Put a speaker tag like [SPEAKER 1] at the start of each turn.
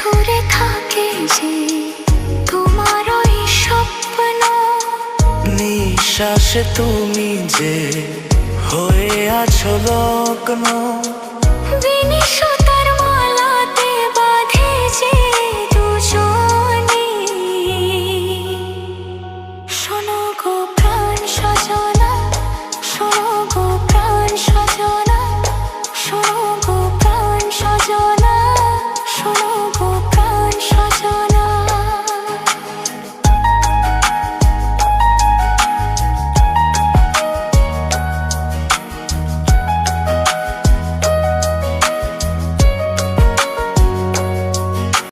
[SPEAKER 1] ধরে থাকে যে তোমার ওই স্বপ্ন।
[SPEAKER 2] নিঃশ্বাসে তুমি যে হয়ে আছো লগ্ন।
[SPEAKER 1] বিনিশ